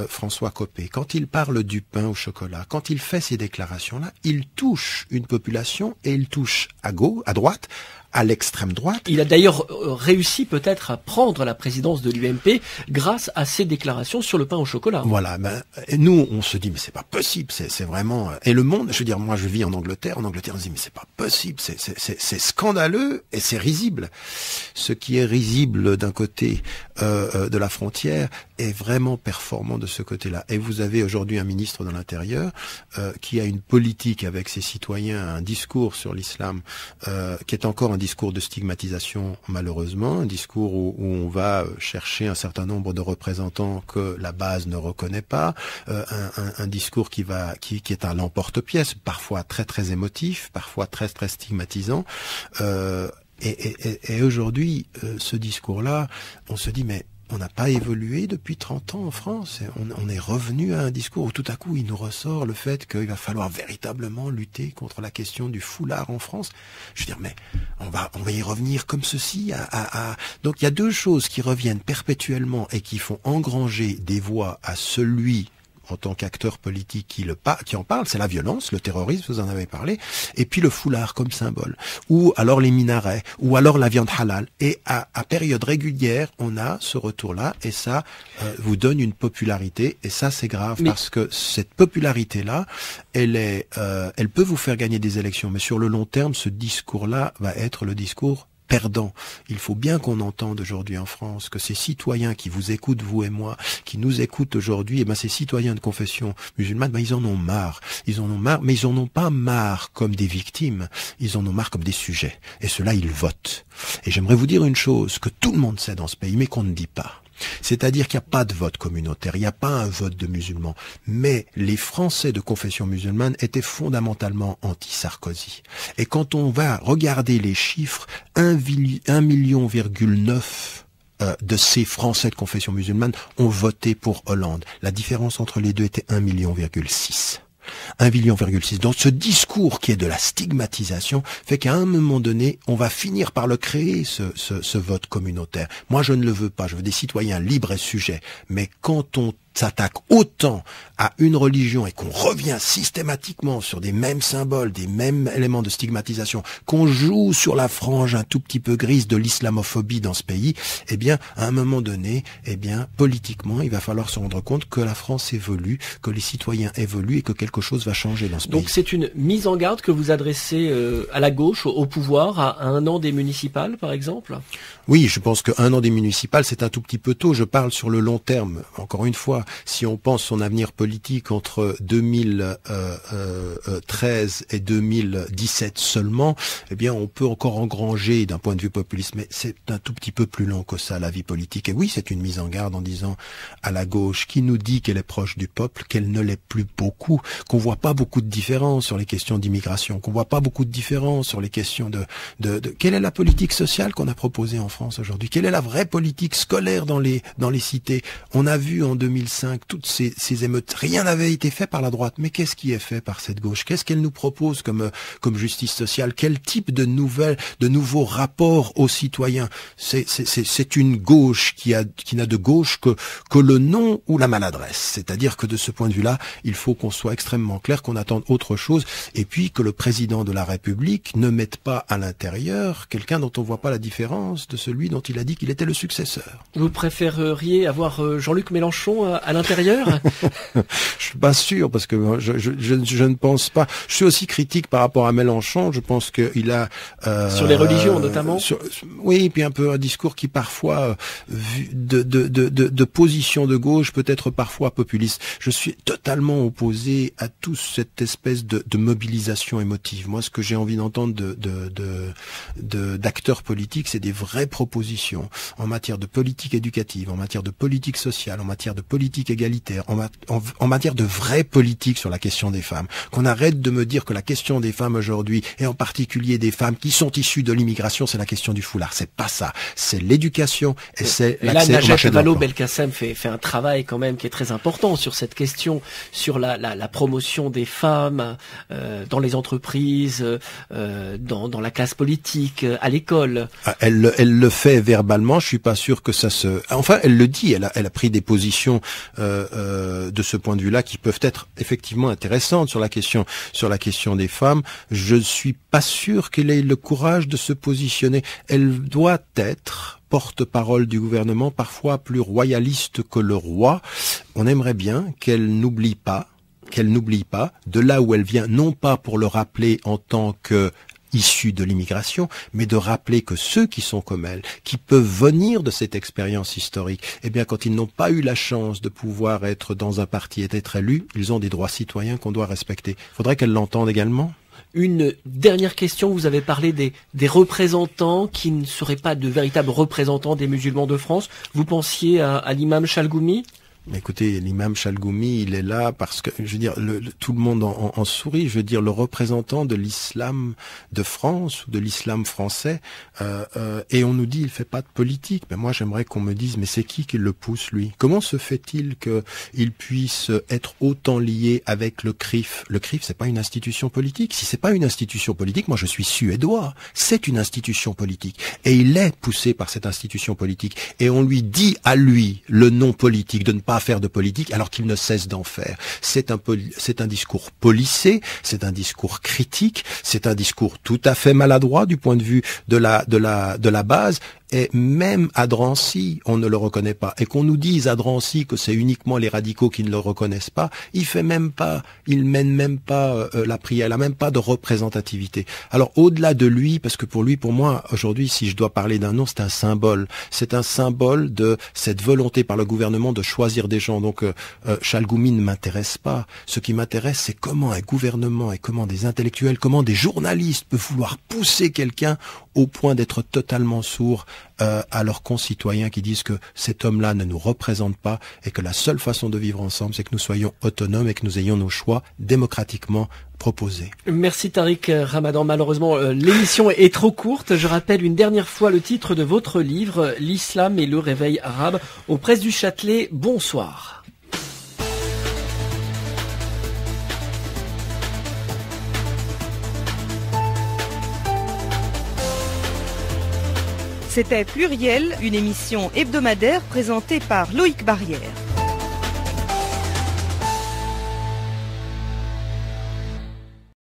François Copé. Quand il parle du pain au chocolat, quand il fait ces déclarations-là, il touche une population et il touche à gauche, à droite, à l'extrême droite. Il a d'ailleurs réussi peut-être à prendre la présidence de l'UMP grâce à ses déclarations sur le pain au chocolat. Voilà, nous on se dit mais c'est pas possible, c'est vraiment... Et le monde, je veux dire, moi je vis en Angleterre on se dit mais c'est pas possible, c'est scandaleux et c'est risible. Ce qui est risible d'un côté de la frontière est vraiment performant de ce côté-là. Et vous avez aujourd'hui un ministre de l'Intérieur qui a une politique avec ses citoyens, un discours sur l'islam qui est encore un discours de stigmatisation malheureusement, un discours où on va chercher un certain nombre de représentants que la base ne reconnaît pas, un discours qui est à l'emporte-pièce, parfois très très émotif, parfois très très stigmatisant. Et aujourd'hui, ce discours-là, on se dit mais on n'a pas évolué depuis 30 ans en France. On est revenu à un discours où tout à coup il nous ressort le fait qu'il va falloir véritablement lutter contre la question du foulard en France. Je veux dire, mais on va y revenir comme ceci. Donc il y a deux choses qui reviennent perpétuellement et qui font engranger des voix à celui en tant qu'acteur politique qui en parle, c'est la violence, le terrorisme, vous en avez parlé, et puis le foulard comme symbole, ou alors les minarets, ou alors la viande halal. Et à période régulière, on a ce retour-là, et ça vous donne une popularité, et ça c'est grave, parce que cette popularité-là, elle peut vous faire gagner des élections, mais sur le long terme, ce discours-là va être le discours perdant. Il faut bien qu'on entende aujourd'hui en France que ces citoyens qui vous écoutent, vous et moi, qui nous écoutent aujourd'hui, ces citoyens de confession musulmane, ils en ont marre. Ils en ont marre, mais ils en ont pas marre comme des victimes. Ils en ont marre comme des sujets. Et ceux-là, ils votent. Et j'aimerais vous dire une chose que tout le monde sait dans ce pays, mais qu'on ne dit pas. C'est-à-dire qu'il n'y a pas de vote communautaire, il n'y a pas un vote de musulmans. Mais les Français de confession musulmane étaient fondamentalement anti-Sarkozy. Et quand on va regarder les chiffres, 1,9 million de ces Français de confession musulmane ont voté pour Hollande. La différence entre les deux était 1,6 million. 1,6 million. Donc ce discours qui est de la stigmatisation fait qu'à un moment donné, on va finir par le créer, ce vote communautaire. Moi, je ne le veux pas. Je veux des citoyens libres et sujets. Mais quand on s'attaque autant à une religion et qu'on revient systématiquement sur des mêmes symboles, des mêmes éléments de stigmatisation, qu'on joue sur la frange un tout petit peu grise de l'islamophobie dans ce pays, eh bien, à un moment donné, politiquement, il va falloir se rendre compte que la France évolue, que les citoyens évoluent et que quelque chose va changer dans ce pays. Donc c'est une mise en garde que vous adressez à la gauche, au pouvoir, à un an des municipales, par exemple ? Oui, je pense qu'un an des municipales, c'est un tout petit peu tôt. Je parle sur le long terme. Encore une fois, si on pense son avenir politique entre 2013 et 2017 seulement, eh bien, on peut encore engranger d'un point de vue populiste, mais c'est un tout petit peu plus long que ça, la vie politique. Et oui, c'est une mise en garde en disant à la gauche, qui nous dit qu'elle est proche du peuple, qu'elle ne l'est plus beaucoup, qu'on voit pas beaucoup de différences sur les questions d'immigration, qu'on voit pas beaucoup de différences sur les questions de quelle est la politique sociale qu'on a proposée en France aujourd'hui? Quelle est la vraie politique scolaire dans les cités? On a vu en 2005 toutes ces émeutes. Rien n'avait été fait par la droite. Mais qu'est-ce qui est fait par cette gauche? Qu'est-ce qu'elle nous propose comme justice sociale? Quel type de nouveaux rapports aux citoyens? C'est une gauche qui n'a de gauche que le nom ou la maladresse. C'est-à-dire que de ce point de vue-là, il faut qu'on soit extrêmement clair, qu'on attende autre chose, et puis que le président de la République ne mette pas à l'intérieur quelqu'un dont on voit pas la différence de celui dont il a dit qu'il était le successeur. Vous préféreriez avoir Jean-Luc Mélenchon à l'intérieur? Je suis pas sûr, parce que je ne pense pas. Je suis aussi critique par rapport à Mélenchon. Je pense qu'il a sur les religions notamment. Oui, puis un peu un discours qui parfois de position de gauche peut être parfois populiste. Je suis totalement opposé à toute cette espèce de mobilisation émotive. Moi, ce que j'ai envie d'entendre d'acteurs politiques, c'est des vraies propositions en matière de politique éducative, en matière de politique sociale, en matière de politique égalitaire, en matière de vraie politique sur la question des femmes. Qu'on arrête de me dire que la question des femmes aujourd'hui, et en particulier des femmes qui sont issues de l'immigration, c'est la question du foulard. C'est pas ça. C'est l'éducation et c'est l'accès au marché de l'emploi. Najat Vallaud-Belkacem fait un travail quand même qui est très important sur cette question, sur la promotion des femmes dans les entreprises, dans la classe politique, à l'école. Elle le fait verbalement. Je suis pas sûr que ça se. Enfin, elle le dit. Elle a pris des positions de ce point de vue-là qui peuvent être effectivement intéressantes sur la question des femmes. Je suis pas sûr qu'elle ait le courage de se positionner. Elle doit être porte-parole du gouvernement, parfois plus royaliste que le roi. On aimerait bien qu'elle n'oublie pas de là où elle vient, non pas pour le rappeler en tant que issue de l'immigration, mais de rappeler que ceux qui sont comme elle, qui peuvent venir de cette expérience historique, eh bien, quand ils n'ont pas eu la chance de pouvoir être dans un parti et d'être élus, ils ont des droits citoyens qu'on doit respecter. Il faudrait qu'elle l'entende également. Une dernière question, vous avez parlé des représentants qui ne seraient pas de véritables représentants des musulmans de France. Vous pensiez à l'imam Chalgoumi ? Écoutez, l'imam Chalgoumi, il est là parce que, je veux dire, tout le monde en sourit. Je veux dire, le représentant de l'islam de France ou de l'islam français, et on nous dit il fait pas de politique. Mais moi, j'aimerais qu'on me dise, mais c'est qui le pousse, lui? Comment se fait-il qu'il puisse être autant lié avec le CRIF? Le CRIF, c'est pas une institution politique. Si c'est pas une institution politique, moi, je suis suédois. C'est une institution politique. Et il est poussé par cette institution politique. Et on lui dit à lui, le non politique, de ne pas à faire de politique alors qu'il ne cesse d'en faire. C'est un discours policé, c'est un discours critique, c'est un discours tout à fait maladroit du point de vue de la base. Et même à Drancy, on ne le reconnaît pas. Et qu'on nous dise à Drancy que c'est uniquement les radicaux qui ne le reconnaissent pas, il mène même pas la prière, il a même pas de représentativité. Alors au-delà de lui, parce que pour moi, aujourd'hui, si je dois parler d'un nom, c'est un symbole. C'est un symbole de cette volonté par le gouvernement de choisir des gens. Donc Chalgoumi ne m'intéresse pas. Ce qui m'intéresse, c'est comment un gouvernement et comment des intellectuels, comment des journalistes peuvent vouloir pousser quelqu'un au point d'être totalement sourd à leurs concitoyens qui disent que cet homme-là ne nous représente pas et que la seule façon de vivre ensemble, c'est que nous soyons autonomes et que nous ayons nos choix démocratiquement proposés. Merci Tariq Ramadan. Malheureusement, l'émission est trop courte. Je rappelle une dernière fois le titre de votre livre, L'Islam et le réveil arabe, aux Presses du Châtelet. Bonsoir. C'était Pluriel, une émission hebdomadaire présentée par Loïc Barrière.